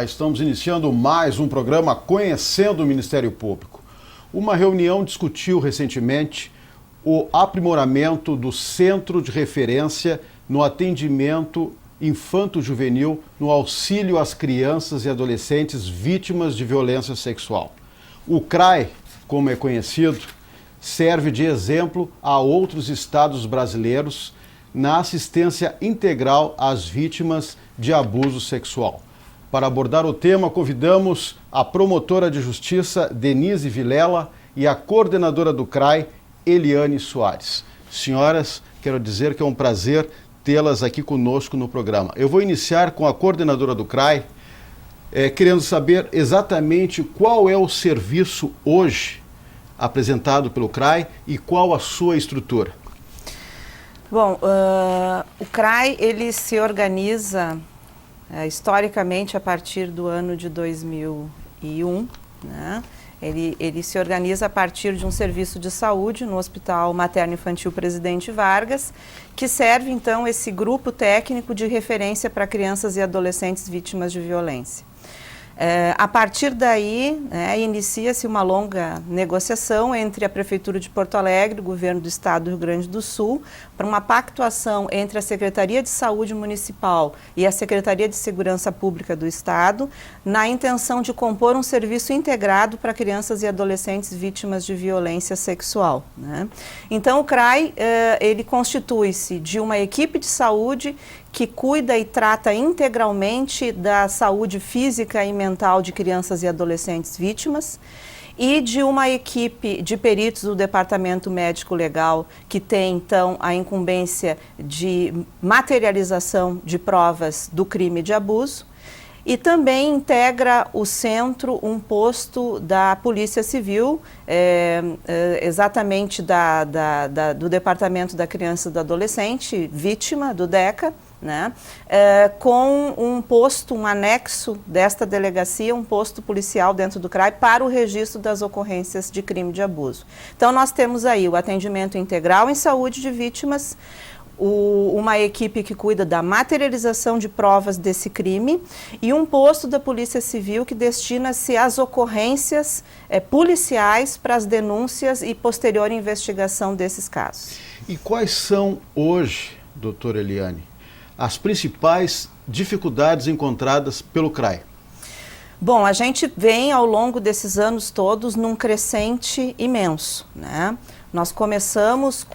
Estamos iniciando mais um programa Conhecendo o Ministério Público. Uma reunião discutiu recentemente o aprimoramento do Centro de Referência no atendimento infanto-juvenil no auxílio às crianças e adolescentes vítimas de violência sexual. O CRAI, como é conhecido, serve de exemplo a outros estados brasileiros na assistência integral às vítimas de abuso sexual. Para abordar o tema, convidamos a promotora de justiça Denise Vilela e a coordenadora do CRAI, Eliane Soares. Senhoras, quero dizer que é um prazer tê-las aqui conosco no programa. Eu vou iniciar com a coordenadora do CRAI, querendo saber exatamente qual é o serviço hoje apresentado pelo CRAI e qual a sua estrutura. Bom, o CRAI ele se organiza historicamente a partir do ano de 2001, né? Ele se organiza a partir de um serviço de saúde no Hospital Materno-Infantil Presidente Vargas, que serve então esse grupo técnico de referência para crianças e adolescentes vítimas de violência. A partir daí, inicia-se uma longa negociação entre a Prefeitura de Porto Alegre, o Governo do Estado do Rio Grande do Sul, para uma pactuação entre a Secretaria de Saúde Municipal e a Secretaria de Segurança Pública do Estado, na intenção de compor um serviço integrado para crianças e adolescentes vítimas de violência sexual, né? Então, o CRAI, ele constitui-se de uma equipe de saúde que cuida e trata integralmente da saúde física e mental de crianças e adolescentes vítimas, e de uma equipe de peritos do Departamento Médico Legal, que tem, então, a incumbência de materialização de provas do crime de abuso, e também integra o centro um posto da Polícia Civil, exatamente do Departamento da Criança e do Adolescente, vítima do DECA, né? Com um posto, um anexo desta delegacia, um posto policial dentro do CRAI para o registro das ocorrências de crime de abuso. Então, nós temos aí o atendimento integral em saúde de vítimas, uma equipe que cuida da materialização de provas desse crime e um posto da Polícia Civil que destina-se às ocorrências policiais para as denúncias e posterior investigação desses casos. E quais são hoje, doutora Eliane, as principais dificuldades encontradas pelo CRAI? Bom, a gente vem ao longo desses anos todos num crescente imenso, né? Nós começamos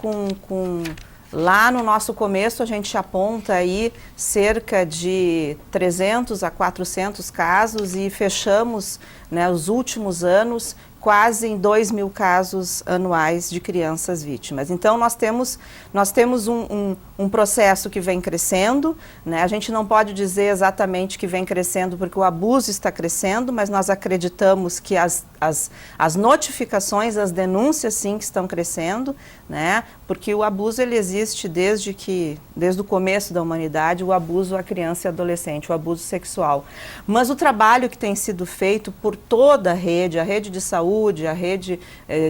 lá no nosso começo a gente aponta aí cerca de 300 a 400 casos e fechamos, né, os últimos anos quase em 2.000 casos anuais de crianças vítimas. Então, nós temos um processo que vem crescendo, né? A gente não pode dizer exatamente que vem crescendo porque o abuso está crescendo, mas nós acreditamos que as notificações, as denúncias, sim, que estão crescendo, né? Porque o abuso, ele existe desde o começo da humanidade, o abuso à criança e adolescente, o abuso sexual. Mas o trabalho que tem sido feito por toda a rede de saúde, a rede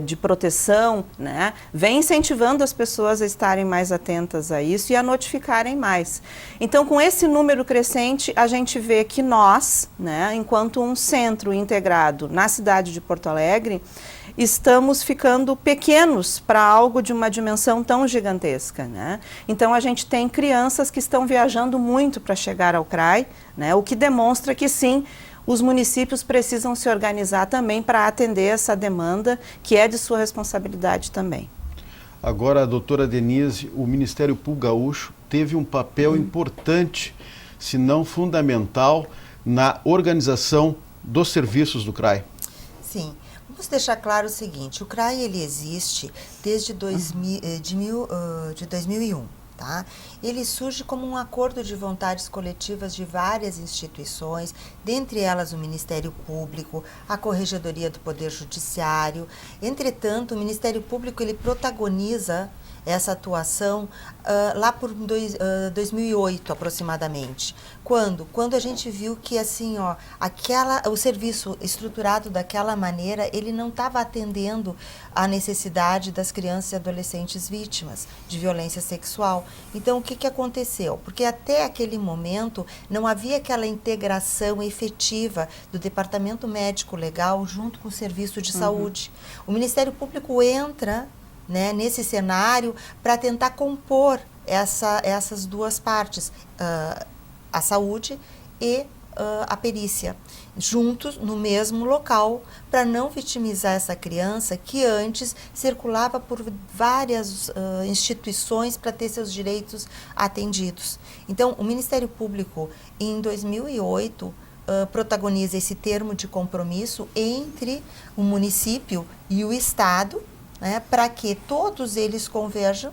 de proteção, né, vem incentivando as pessoas a estarem mais atentas a isso e a notificarem mais. Então, com esse número crescente, a gente vê que nós, né, enquanto um centro integrado na cidade de Porto Alegre, estamos ficando pequenos para algo de uma dimensão tão gigantesca, né? Então, a gente tem crianças que estão viajando muito para chegar ao CRAI, né, o que demonstra que, sim, os municípios precisam se organizar também para atender essa demanda, que é de sua responsabilidade também. Agora, doutora Denise, o Ministério Público Gaúcho teve um papel importante, se não fundamental, na organização dos serviços do CRAI. Sim. Vamos deixar claro o seguinte, o CRAI ele existe desde 2001. Tá? Ele surge como um acordo de vontades coletivas de várias instituições, dentre elas o Ministério Público, a Corregedoria do Poder Judiciário. Entretanto, o Ministério Público ele protagoniza essa atuação lá por 2008 aproximadamente. Quando a gente viu que assim, ó, o serviço estruturado daquela maneira, ele não estava atendendo à necessidade das crianças e adolescentes vítimas de violência sexual. Então, o que aconteceu? Porque até aquele momento não havia aquela integração efetiva do Departamento Médico Legal junto com o Serviço de Saúde. O Ministério Público entra, né, nesse cenário para tentar compor essas duas partes, a saúde e a perícia, juntos no mesmo local, para não vitimizar essa criança que antes circulava por várias instituições para ter seus direitos atendidos. Então, o Ministério Público, em 2008, protagoniza esse termo de compromisso entre o município e o Estado, né, para que todos eles converjam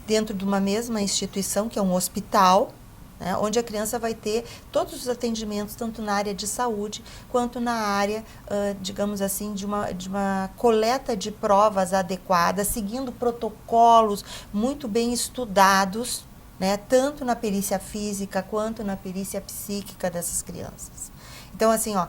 dentro de uma mesma instituição, que é um hospital, né, onde a criança vai ter todos os atendimentos, tanto na área de saúde, quanto na área, digamos assim, de uma coleta de provas adequadas, seguindo protocolos muito bem estudados, né, tanto na perícia física, quanto na perícia psíquica dessas crianças. Então, assim, ó,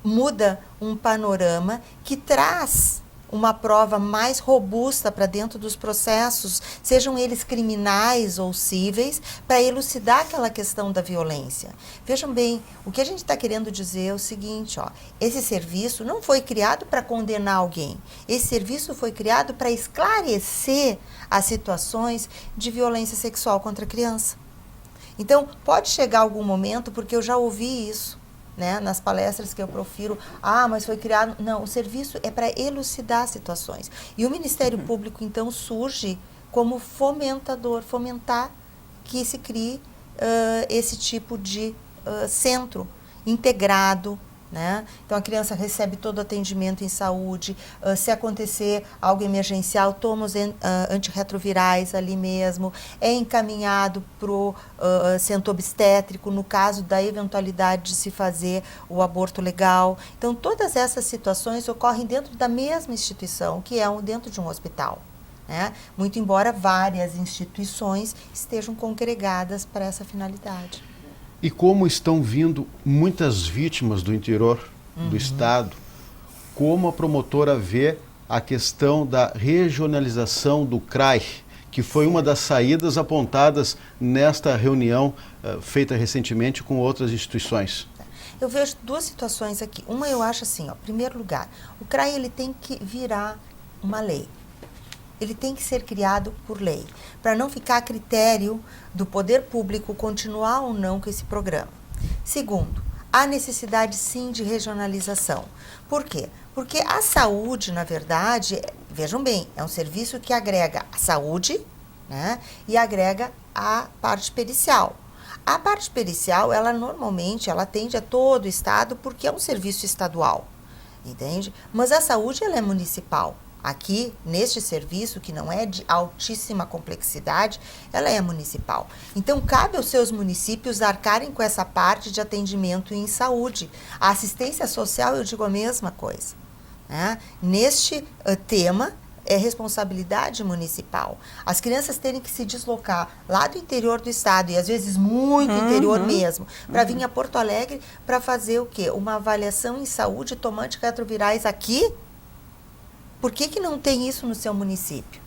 muda um panorama que traz uma prova mais robusta para dentro dos processos, sejam eles criminais ou cíveis, para elucidar aquela questão da violência. Vejam bem, o que a gente está querendo dizer é o seguinte, ó, esse serviço não foi criado para condenar alguém, esse serviço foi criado para esclarecer as situações de violência sexual contra a criança. Então, pode chegar algum momento, porque eu já ouvi isso, né, nas palestras que eu profiro, mas foi criado... Não, o serviço é para elucidar situações. E o Ministério Público, então, surge como fomentar que se crie esse tipo de centro integrado, né? Então, a criança recebe todo o atendimento em saúde, se acontecer algo emergencial, toma os antirretrovirais ali mesmo, é encaminhado para o centro obstétrico, no caso da eventualidade de se fazer o aborto legal. Então, todas essas situações ocorrem dentro da mesma instituição, que é dentro de um hospital, né? Muito embora várias instituições estejam congregadas para essa finalidade. E como estão vindo muitas vítimas do interior do estado, como a promotora vê a questão da regionalização do CRAI, que foi uma das saídas apontadas nesta reunião feita recentemente com outras instituições? Eu vejo duas situações aqui. Uma, eu acho assim, ó, em primeiro lugar, o CRAI ele tem que virar uma lei. Ele tem que ser criado por lei, para não ficar a critério do poder público continuar ou não com esse programa. Segundo, há necessidade sim de regionalização. Por quê? Porque a saúde, na verdade, vejam bem, é um serviço que agrega a saúde, né, e agrega a parte pericial. A parte pericial, ela normalmente atende a todo o estado porque é um serviço estadual, entende? Mas a saúde, ela é municipal. Aqui, neste serviço, que não é de altíssima complexidade, ela é municipal. Então, cabe aos seus municípios arcarem com essa parte de atendimento em saúde. A assistência social, eu digo a mesma coisa, né? Neste tema, é responsabilidade municipal. As crianças terem que se deslocar lá do interior do estado, e às vezes muito interior mesmo, para vir a Porto Alegre para fazer o quê? Uma avaliação em saúde, tomar antirretrovirais aqui. Por que não tem isso no seu município?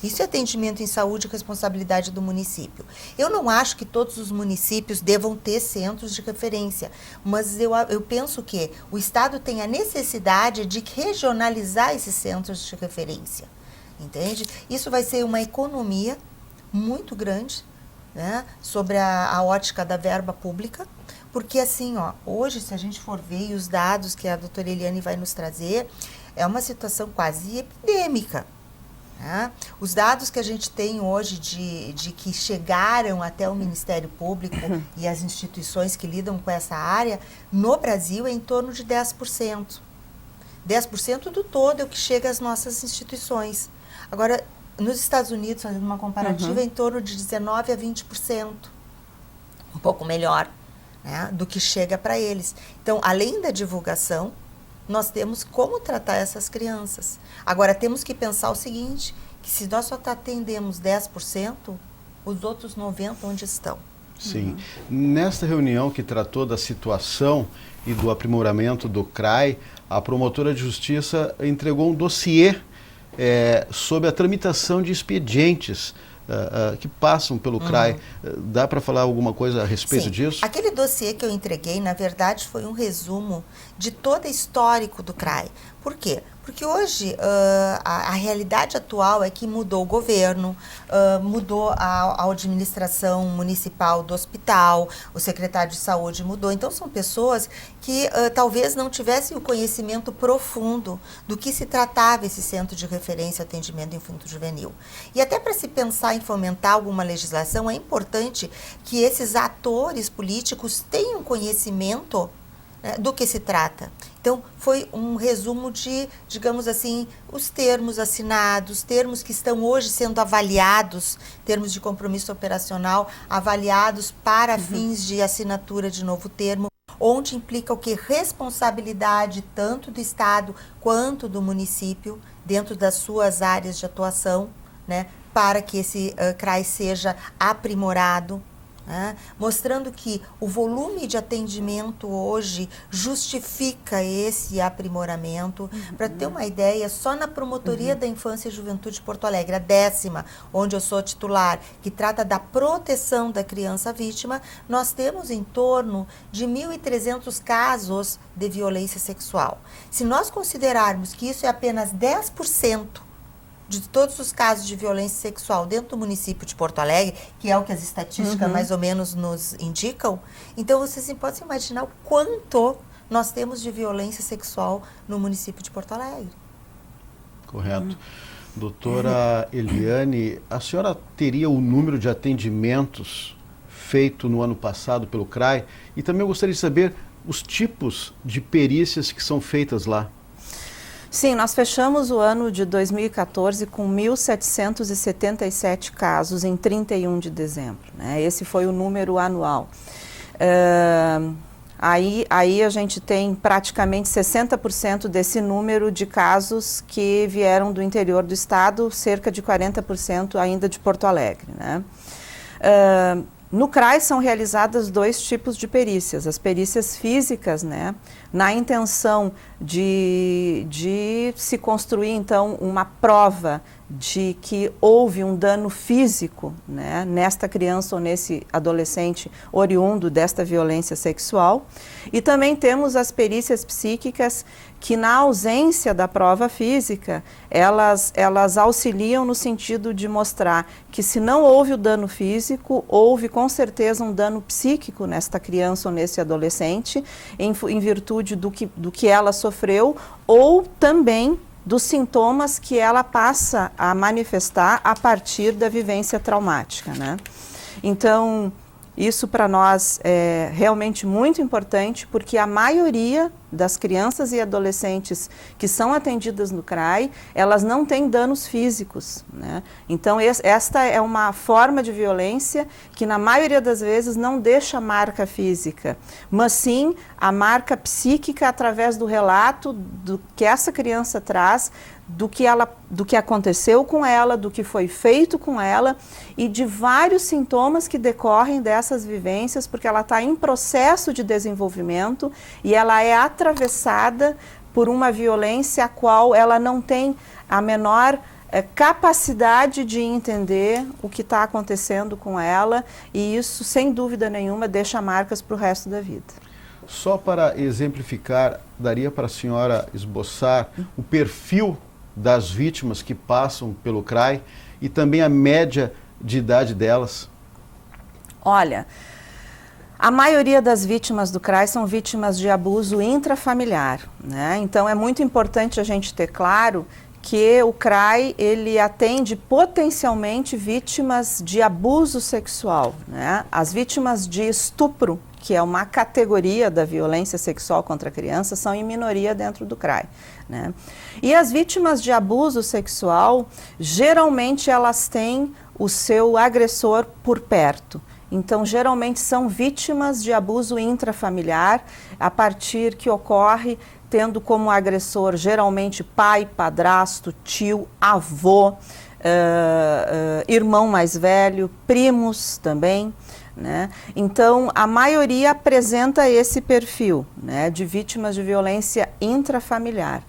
Isso é atendimento em saúde e responsabilidade do município. Eu não acho que todos os municípios devam ter centros de referência, mas eu penso que o Estado tem a necessidade de regionalizar esses centros de referência, entende? Isso vai ser uma economia muito grande, né, sobre a ótica da verba pública, porque assim, ó, hoje, se a gente for ver e os dados que a doutora Eliane vai nos trazer, é uma situação quase epidêmica, né? Os dados que a gente tem hoje de que chegaram até o Ministério Público e as instituições que lidam com essa área, no Brasil é em torno de 10%. 10% do todo é o que chega às nossas instituições. Agora, nos Estados Unidos, fazendo uma comparativa, é em torno de 19% a 20%. Um pouco melhor, né, do que chega para eles. Então, além da divulgação, nós temos como tratar essas crianças. Agora, temos que pensar o seguinte, que se nós só atendemos 10%, os outros 90% onde estão? Sim. Nesta reunião que tratou da situação e do aprimoramento do CRAI, a promotora de justiça entregou um dossiê sobre a tramitação de expedientes que passam pelo CRAI. Dá para falar alguma coisa a respeito disso? Aquele dossiê que eu entreguei, na verdade, foi um resumo de todo o histórico do CRAI. Por quê? Porque hoje a realidade atual é que mudou o governo, mudou a administração municipal do hospital, o secretário de saúde mudou. Então são pessoas que talvez não tivessem o conhecimento profundo do que se tratava esse centro de referência e atendimento infanto-juvenil. E até para se pensar em fomentar alguma legislação, é importante que esses atores políticos tenham conhecimento do que se trata. Então, foi um resumo de, digamos assim, os termos assinados, termos que estão hoje sendo avaliados, termos de compromisso operacional, avaliados para fins de assinatura de novo termo, onde implica o que? Responsabilidade tanto do Estado quanto do município, dentro das suas áreas de atuação, né, para que esse CRAI seja aprimorado, mostrando que o volume de atendimento hoje justifica esse aprimoramento. Para ter uma ideia, só na Promotoria da Infância e Juventude de Porto Alegre, a 10ª, onde eu sou titular, que trata da proteção da criança vítima, nós temos em torno de 1.300 casos de violência sexual. Se nós considerarmos que isso é apenas 10% de todos os casos de violência sexual dentro do município de Porto Alegre, que é o que as estatísticas mais ou menos nos indicam, então vocês podem imaginar o quanto nós temos de violência sexual no município de Porto Alegre. Correto. Doutora Eliane, a senhora teria o número de atendimentos feito no ano passado pelo CRAI? E também eu gostaria de saber os tipos de perícias que são feitas lá. Sim, nós fechamos o ano de 2014 com 1.777 casos em 31 de dezembro. Né? Esse foi o número anual. Aí a gente tem praticamente 60% desse número de casos que vieram do interior do estado, cerca de 40% ainda de Porto Alegre. Né? No CRAI são realizadas 2 tipos de perícias. As perícias físicas, né, na intenção de se construir, então, uma prova de que houve um dano físico, né, nesta criança ou nesse adolescente oriundo desta violência sexual. E também temos as perícias psíquicas que, na ausência da prova física, elas auxiliam no sentido de mostrar que, se não houve o dano físico, houve com certeza um dano psíquico nesta criança ou nesse adolescente, em virtude do que ela sofreu, ou também dos sintomas que ela passa a manifestar a partir da vivência traumática, né? Então, isso para nós é realmente muito importante, porque a maioria das crianças e adolescentes que são atendidas no CRAI, elas não têm danos físicos, né? Então, esta é uma forma de violência que, na maioria das vezes, não deixa marca física, mas sim a marca psíquica através do relato do que essa criança traz, do que aconteceu com ela, do que foi feito com ela e de vários sintomas que decorrem dessas vivências, porque ela está em processo de desenvolvimento e ela é atravessada por uma violência a qual ela não tem a menor capacidade de entender o que está acontecendo com ela, e isso, sem dúvida nenhuma, deixa marcas para o resto da vida. Só para exemplificar, daria para a senhora esboçar o perfil das vítimas que passam pelo CRAI e também a média de idade delas? Olha, a maioria das vítimas do CRAI são vítimas de abuso intrafamiliar, né? Então é muito importante a gente ter claro que o CRAI, ele atende potencialmente vítimas de abuso sexual, né? As vítimas de estupro, que é uma categoria da violência sexual contra a criança, são em minoria dentro do CRAI, né? E as vítimas de abuso sexual, geralmente elas têm o seu agressor por perto. Então, geralmente são vítimas de abuso intrafamiliar, a partir que ocorre tendo como agressor geralmente pai, padrasto, tio, avô, irmão mais velho, primos também, né? Então, a maioria apresenta esse perfil, né, de vítimas de violência intrafamiliar.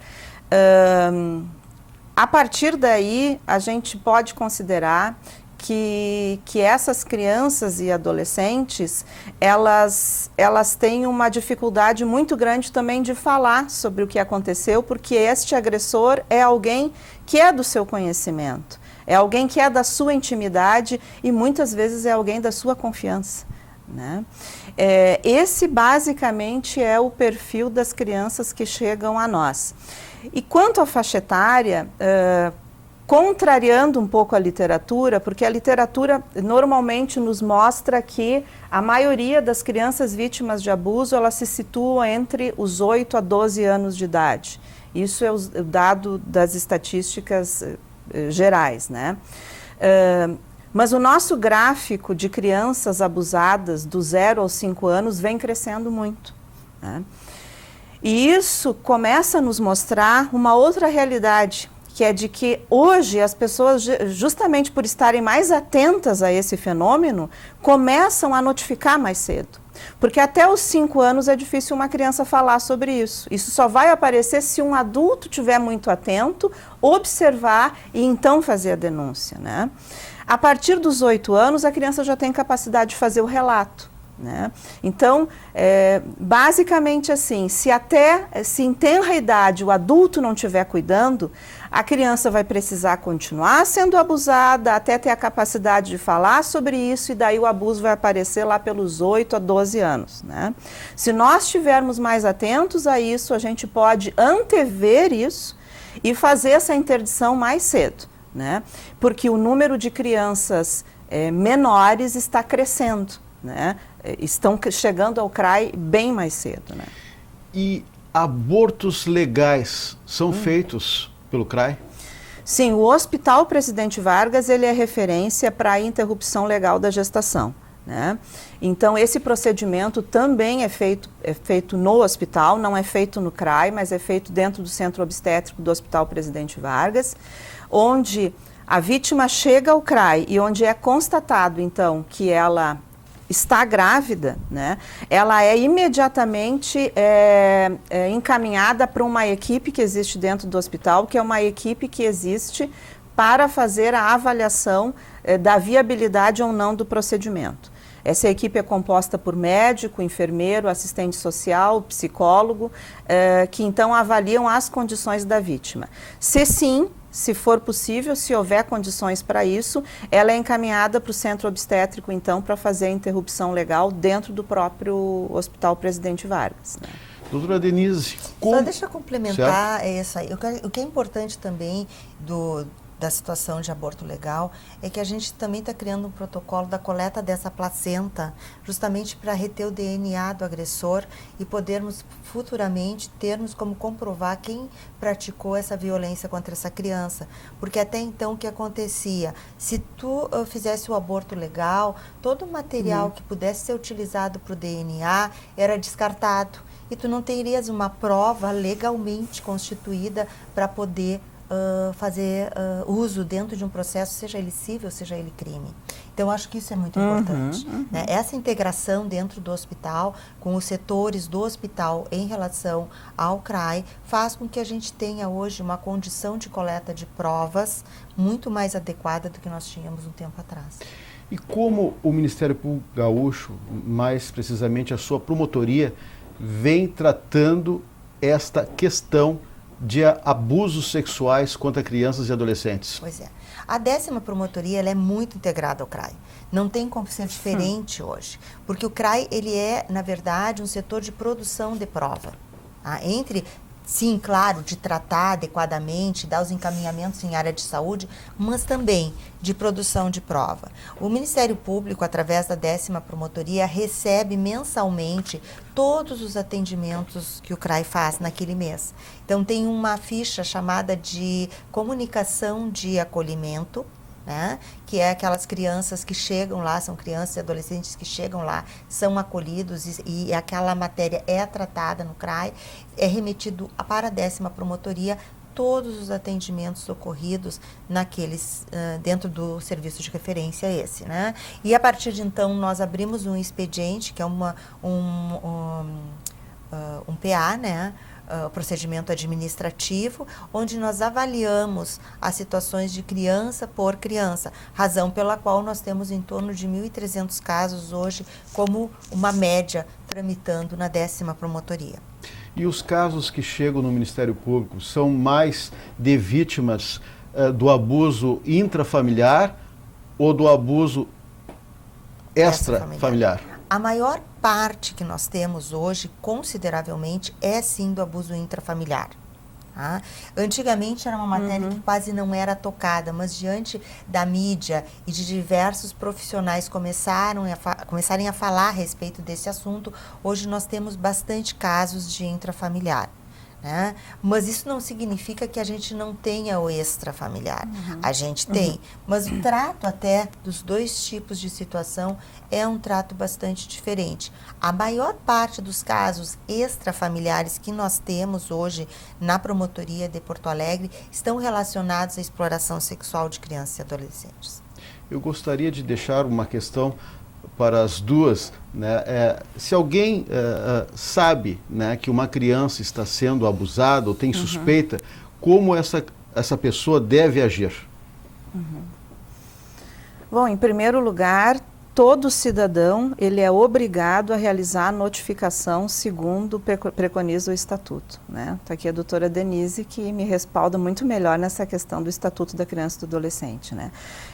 A partir daí, a gente pode considerar que essas crianças e adolescentes, elas têm uma dificuldade muito grande também de falar sobre o que aconteceu, porque este agressor é alguém que é do seu conhecimento, é alguém que é da sua intimidade e muitas vezes é alguém da sua confiança, né? Esse basicamente é o perfil das crianças que chegam a nós. E quanto à faixa etária, contrariando um pouco a literatura, porque a literatura normalmente nos mostra que a maioria das crianças vítimas de abuso, elas se situam entre os 8 a 12 anos de idade. Isso é o dado das estatísticas gerais, né? Mas o nosso gráfico de crianças abusadas do 0 aos 5 anos vem crescendo muito, né? E isso começa a nos mostrar uma outra realidade, que é de que hoje as pessoas, justamente por estarem mais atentas a esse fenômeno, começam a notificar mais cedo. Porque até os 5 anos é difícil uma criança falar sobre isso. Isso só vai aparecer se um adulto estiver muito atento, observar e então fazer a denúncia, né? A partir dos 8 anos, a criança já tem capacidade de fazer o relato, né? Então, basicamente assim, se em tenra idade o adulto não estiver cuidando, a criança vai precisar continuar sendo abusada até ter a capacidade de falar sobre isso, e daí o abuso vai aparecer lá pelos 8 a 12 anos, né? Se nós estivermos mais atentos a isso, a gente pode antever isso e fazer essa interdição mais cedo, né? Porque o número de crianças menores está crescendo, né? Estão chegando ao CRAI bem mais cedo, né? E abortos legais são feitos pelo CRAI? Sim, o Hospital Presidente Vargas, ele é referência para a interrupção legal da gestação, né? Então, esse procedimento também é feito no hospital, não é feito no CRAI, mas é feito dentro do centro obstétrico do Hospital Presidente Vargas, onde a vítima chega ao CRAI e onde é constatado, então, que ela está grávida, né? Ela é imediatamente encaminhada para uma equipe que existe dentro do hospital, que é uma equipe que existe para fazer a avaliação da viabilidade ou não do procedimento. Essa equipe é composta por médico, enfermeiro, assistente social, psicólogo, que então avaliam as condições da vítima. Se sim, se for possível, se houver condições para isso, ela é encaminhada para o centro obstétrico, então, para fazer a interrupção legal dentro do próprio Hospital Presidente Vargas, né? Doutora Denise, Só deixa eu complementar essa aí. O que é importante também da situação de aborto legal é que a gente também está criando um protocolo da coleta dessa placenta, justamente para reter o DNA do agressor e podermos futuramente termos como comprovar quem praticou essa violência contra essa criança. Porque até então o que acontecia? Se tu fizesse o aborto legal, todo o material que pudesse ser utilizado para o DNA era descartado e tu não terias uma prova legalmente constituída para poder fazer uso dentro de um processo, seja ele civil, seja ele crime. Então, acho que isso é muito importante, né? Essa integração dentro do hospital, com os setores do hospital em relação ao CRAI, faz com que a gente tenha hoje uma condição de coleta de provas muito mais adequada do que nós tínhamos um tempo atrás. E como o Ministério Público Gaúcho, mais precisamente a sua promotoria, vem tratando esta questão de abusos sexuais contra crianças e adolescentes? Pois é. A 10ª Promotoria, ela é muito integrada ao CRAI. Não tem como ser diferente hoje. Porque o CRAI, ele é, na verdade, um setor de produção de prova. Tá? Sim, claro, de tratar adequadamente, dar os encaminhamentos em área de saúde, mas também de produção de prova. O Ministério Público, através da 10ª Promotoria, recebe mensalmente todos os atendimentos que o CRAI faz naquele mês. Então, tem uma ficha chamada de comunicação de acolhimento, né? Que é aquelas crianças que chegam lá, são crianças e adolescentes que chegam lá, são acolhidos e aquela matéria é tratada no CRAI, é remetido para a 10ª Promotoria todos os atendimentos ocorridos naqueles, dentro do serviço de referência esse, né? E a partir de então nós abrimos um expediente, que é um PA, né? Procedimento administrativo, onde nós avaliamos as situações de criança por criança, razão pela qual nós temos em torno de 1.300 casos hoje como uma média tramitando na 10ª promotoria. E os casos que chegam no Ministério Público são mais de vítimas do abuso intrafamiliar ou do abuso extrafamiliar? A maior parte que nós temos hoje, consideravelmente, é sim do abuso intrafamiliar. Tá? Antigamente era uma matéria que quase não era tocada, mas diante da mídia e de diversos profissionais começarem a falar a respeito desse assunto, hoje nós temos bastante casos de intrafamiliar. Né? Mas isso não significa que a gente não tenha o extrafamiliar. A gente tem, mas o trato até dos dois tipos de situação é um trato bastante diferente. A maior parte dos casos extrafamiliares que nós temos hoje na promotoria de Porto Alegre estão relacionados à exploração sexual de crianças e adolescentes. Eu gostaria de deixar uma questão para as duas, né? Se alguém sabe, né, que uma criança está sendo abusada ou tem suspeita, como essa pessoa deve agir? Bom, em primeiro lugar, todo cidadão ele é obrigado a realizar a notificação segundo preconiza o Estatuto. Né? Está aqui a doutora Denise, que me respalda muito melhor nessa questão do Estatuto da Criança e do Adolescente. Né?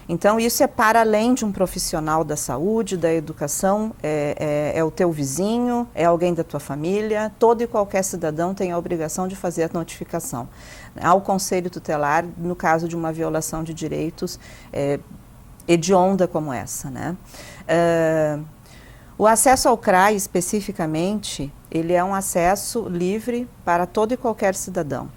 Então, isso é para além de um profissional da saúde, da educação, é o teu vizinho, é alguém da tua família, todo e qualquer cidadão tem a obrigação de fazer a notificação ao Conselho Tutelar, no caso de uma violação de direitos hedionda como essa, né? O acesso ao CRAI, especificamente, ele é um acesso livre para todo e qualquer cidadão.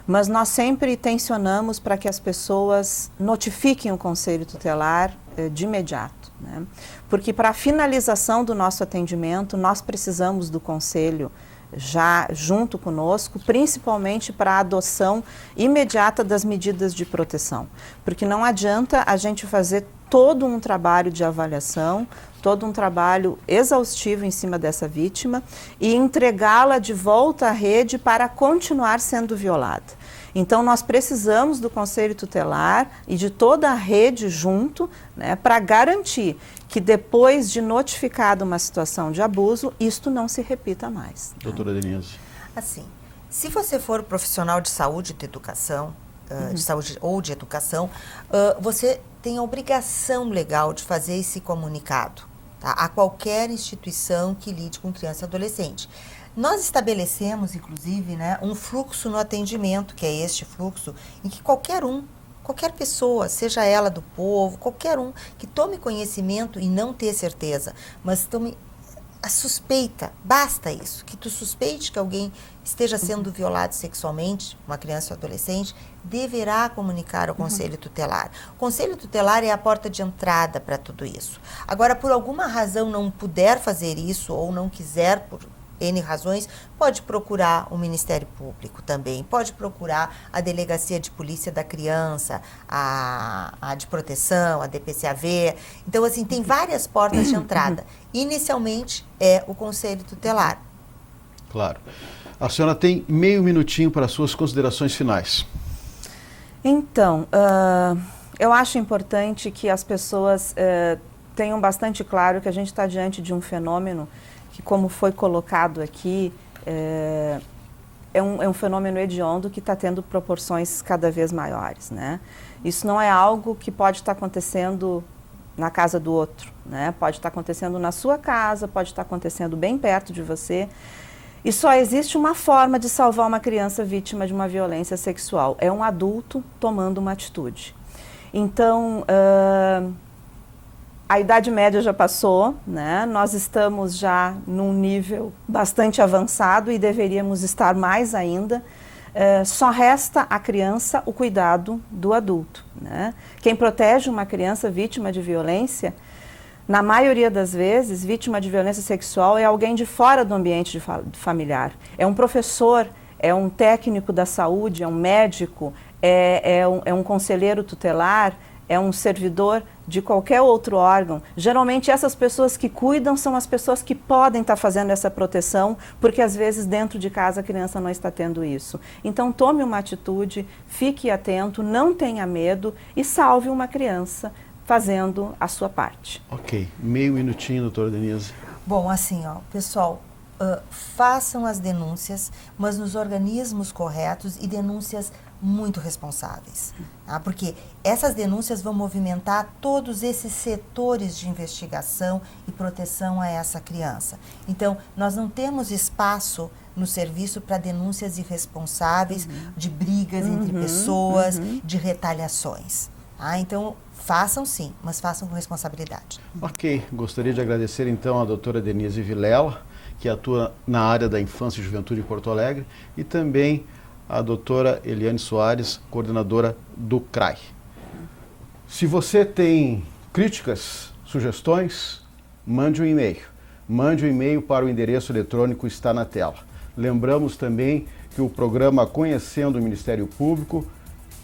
Mas nós sempre tensionamos para que as pessoas notifiquem o Conselho Tutelar de imediato, né? Porque para a finalização do nosso atendimento, nós precisamos do Conselho já junto conosco, principalmente para a adoção imediata das medidas de proteção. Porque não adianta a gente fazer todo um trabalho de avaliação, todo um trabalho exaustivo em cima dessa vítima e entregá-la de volta à rede para continuar sendo violada. Então, nós precisamos do Conselho Tutelar e de toda a rede junto, né, para garantir que depois de notificada uma situação de abuso, isto não se repita mais. Doutora Denise. Assim, se você for profissional de saúde e de educação, de saúde ou de educação, você tem a obrigação legal de fazer esse comunicado, tá, a qualquer instituição que lide com criança e adolescente. Nós estabelecemos, inclusive, né, um fluxo no atendimento, que é este fluxo, em que qualquer pessoa, seja ela do povo, qualquer um, que tome conhecimento e não ter certeza, mas tome a suspeita, basta isso, que tu suspeite que alguém esteja sendo violado sexualmente, uma criança ou adolescente, deverá comunicar ao Conselho Tutelar. O Conselho Tutelar é a porta de entrada para tudo isso. Agora, por alguma razão não puder fazer isso ou não quiser, por N razões, pode procurar o Ministério Público também, pode procurar a Delegacia de Polícia da Criança, a de Proteção, a DPCAV. Então, assim, tem várias portas de entrada. Inicialmente, é o Conselho Tutelar. Claro. A senhora tem meio minutinho para as suas considerações finais. Então, eu acho importante que as pessoas tenham bastante claro que a gente está diante de um fenômeno que, como foi colocado aqui, é um fenômeno hediondo que está tendo proporções cada vez maiores, né? Isso não é algo que pode estar acontecendo na casa do outro, né? Pode estar acontecendo na sua casa, pode estar acontecendo bem perto de você. E só existe uma forma de salvar uma criança vítima de uma violência sexual, é um adulto tomando uma atitude. Então, a idade média já passou, né? Nós estamos já num nível bastante avançado e deveríamos estar mais ainda. Só resta à criança o cuidado do adulto, né? Quem protege uma criança vítima de violência, na maioria das vezes, vítima de violência sexual é alguém de fora do ambiente familiar. É um professor, é um técnico da saúde, é um médico, é um conselheiro tutelar, é um servidor de qualquer outro órgão. Geralmente essas pessoas que cuidam são as pessoas que podem estar fazendo essa proteção, porque às vezes dentro de casa a criança não está tendo isso. Então tome uma atitude, fique atento, não tenha medo e salve uma criança fazendo a sua parte. Ok, meio minutinho, doutora Denise. Bom, assim, ó, pessoal, façam as denúncias, mas nos organismos corretos e denúncias muito responsáveis, tá? Porque essas denúncias vão movimentar todos esses setores de investigação e proteção a essa criança. Então, nós não temos espaço no serviço para denúncias irresponsáveis, de brigas entre pessoas, de retaliações. Tá? Então, façam sim, mas façam com responsabilidade. Ok, gostaria de agradecer então a doutora Denise Vilela, que atua na área da infância e juventude em Porto Alegre, e também a doutora Eliane Soares, coordenadora do CRAI. Se você tem críticas, sugestões, mande um e-mail. Mande um e-mail para o endereço eletrônico que está na tela. Lembramos também que o programa Conhecendo o Ministério Público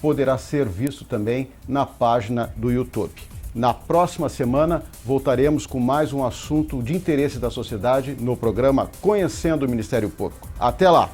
poderá ser visto também na página do YouTube. Na próxima semana, voltaremos com mais um assunto de interesse da sociedade no programa Conhecendo o Ministério Público. Até lá!